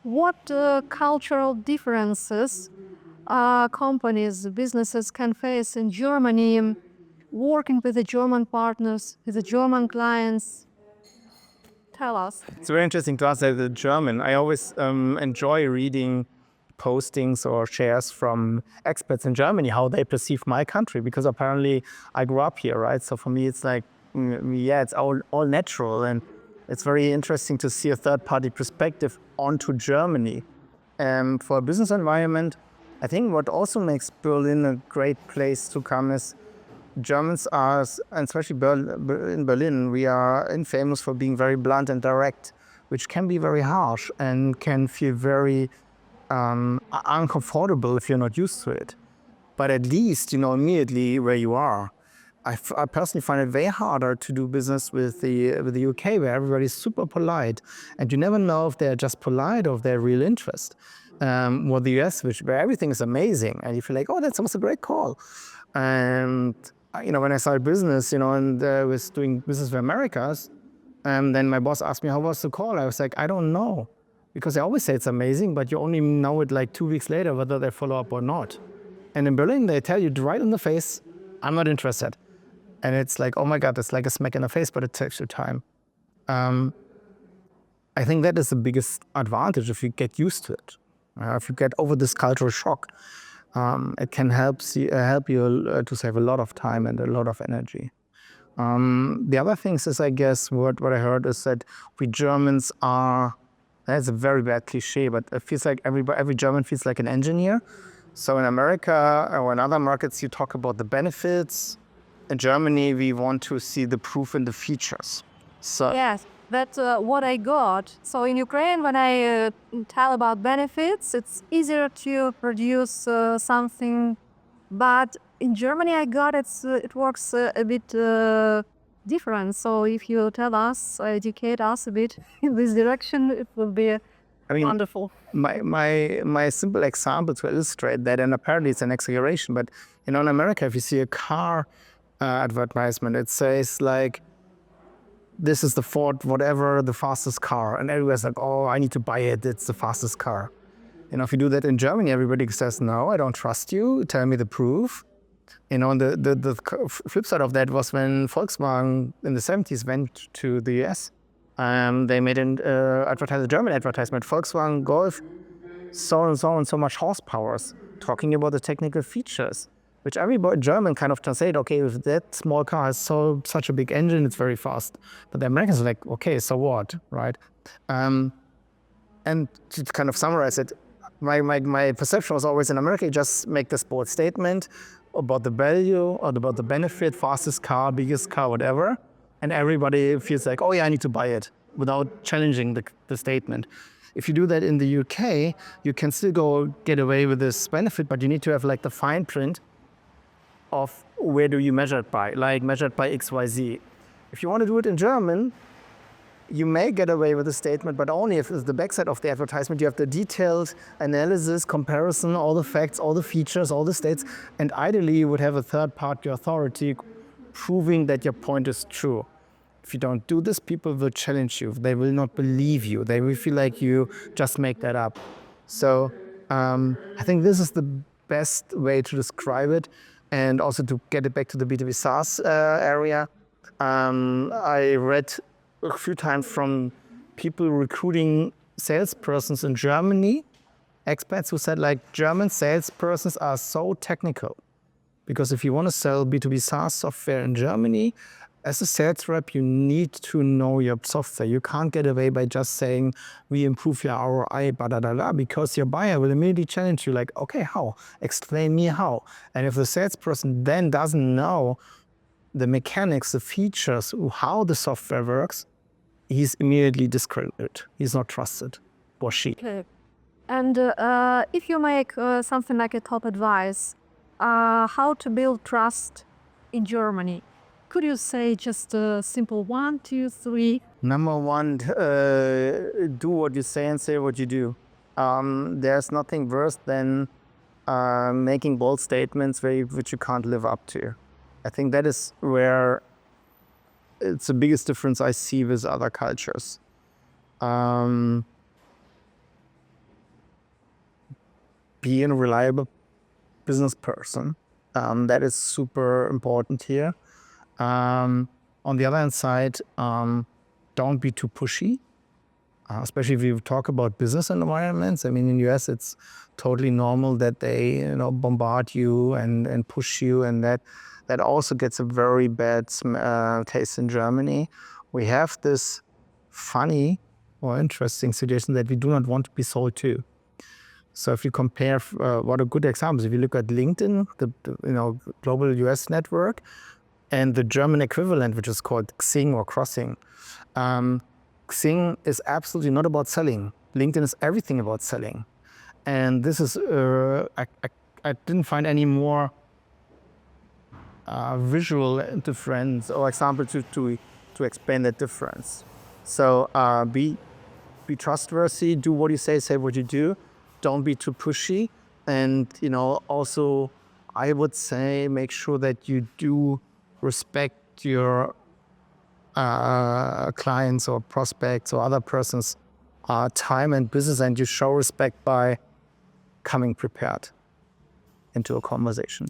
What cultural differences companies, businesses can face in Germany, working with the German partners, with the German clients? Tell us. It's very interesting to us as a German. I always enjoy reading postings or shares from experts in Germany, how they perceive my country, because apparently I grew up here, right? So for me, it's like, yeah, it's all natural. And it's very interesting to see a third-party perspective onto Germany. For a business environment, I think what also makes Berlin a great place to come is Germans are, and especially in Berlin, we are infamous for being very blunt and direct, which can be very harsh and can feel very uncomfortable if you're not used to it. But at least you know immediately where you are. I personally find it way harder to do business with the UK, where everybody's super polite, and you never know if they're just polite or if they're real interest. Or the US, where everything is amazing, and you feel like, oh, that was a great call. And when I started business, and was doing business with Americas, and then my boss asked me, how was the call? I was like, I don't know, because they always say it's amazing, but you only know it like 2 weeks later whether they follow up or not. And in Berlin, they tell you right in the face, I'm not interested. And it's like, oh my God, it's like a smack in the face, but it takes you time. I think that is the biggest advantage if you get used to it. If you get over this cultural shock, it can help you to save a lot of time and a lot of energy. The other things is, I guess, what I heard is that we Germans are, that's a very bad cliche, but it feels like every German feels like an engineer. So in America or in other markets, you talk about the benefits. In Germany, we want to see the proof in the features. So Yes, that's what I got. So in Ukraine, when I tell about benefits, it's easier to produce something. But in Germany, I got it works a bit different. So if you tell us, educate us a bit in this direction, it will be wonderful. My simple example to illustrate that, and apparently it's an exaggeration, but in America, if you see a car advertisement, it says like, this is the Ford whatever, the fastest car, and everyone's like, oh, I need to buy it, it's the fastest car. If you do that in Germany, everybody says, no, I don't trust you, tell me the proof. The flip side of that was when Volkswagen in the 70s went to the US. They made a German advertisement, Volkswagen Golf, so and so and so much horsepower, talking about the technical features, which every German kind of translate, okay, if that small car has such a big engine, it's very fast. But the Americans are like, okay, so what, right? And to kind of summarize it, my perception was always in America, you just make this bold statement about the value or about the benefit, fastest car, biggest car, whatever, and everybody feels like, oh yeah, I need to buy it, without challenging the statement. If you do that in the UK, you can still get away with this benefit, but you need to have like the fine print of where do you measure it by, like measured by XYZ. If you want to do it in German, you may get away with a statement, but only if it's the backside of the advertisement. You have the detailed analysis, comparison, all the facts, all the features, all the states, and ideally you would have a third-party authority proving that your point is true. If you don't do this, people will challenge you. They will not believe you. They will feel like you just make that up. So I think this is the best way to describe it. And also to get it back to the B2B SaaS area, I read a few times from people recruiting salespersons in Germany, expats who said like German salespersons are so technical. Because if you want to sell B2B SaaS software in Germany, as a sales rep, you need to know your software. You can't get away by just saying, we improve your ROI, because your buyer will immediately challenge you like, okay, how? Explain me how. And if the salesperson then doesn't know the mechanics, the features, how the software works, he's immediately discredited. He's not trusted, or she. Okay. And if you make something like a top advice, how to build trust in Germany, could you say just a simple 1, 2, 3? Number one, do what you say and say what you do. There's nothing worse than making bold statements which you can't live up to. I think that is where it's the biggest difference I see with other cultures. be a reliable business person. That is super important here. On the other hand side, don't be too pushy, especially if you talk about business environments. I mean, in the US, it's totally normal that they bombard you and push you, and that also gets a very bad taste in Germany. We have this funny or interesting situation that we do not want to be sold to. So if you compare, what are good examples? If you look at LinkedIn, the global US network, and the German equivalent, which is called Xing or Crossing. Xing is absolutely not about selling. LinkedIn is everything about selling. And this is, I didn't find any more visual difference or example to explain that difference. So be trustworthy, do what you say what you do. Don't be too pushy. And, also, I would say make sure that you do respect your clients or prospects or other persons' time and business, and you show respect by coming prepared into a conversation.